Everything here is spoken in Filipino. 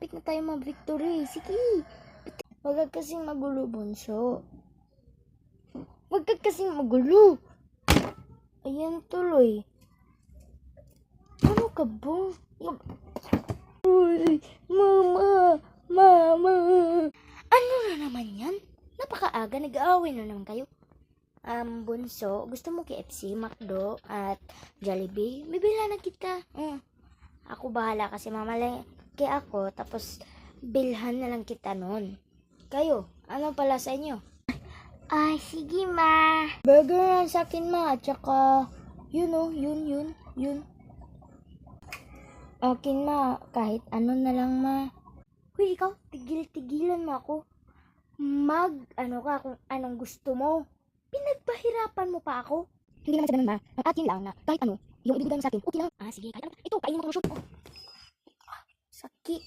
malapit na tayo mag-victory. Sige. Huwag ka kasing magulo, Bunso. Huwag ka kasing magulo. Ayan tuloy. Ano ka ba? Uy, mama! Mama! Ano na naman yan? Napakaaga, nag-aaway na naman kayo. Bunso, gusto mo KFC, McDo, at Jollibee? Bibila na kita. Ako bahala kasi mamalaki ako, tapos bilhan na lang kita nun. Kayo, ano pala sa inyo? Ay, sige ma. Burger lang sa akin ma, at saka, yun. Akin ma, kahit ano na lang ma. Huy, ikaw, tigil-tigilan mo ako. Ano ka kung anong gusto mo. Pinagpahirapan mo pa ako. Hindi naman sa ganun ma. Ang akin lang na kahit ano, yung ibibigay mo sa akin, okay lang. Sige, kahit ano. Ito, kainin mo itong shoot. Sakit.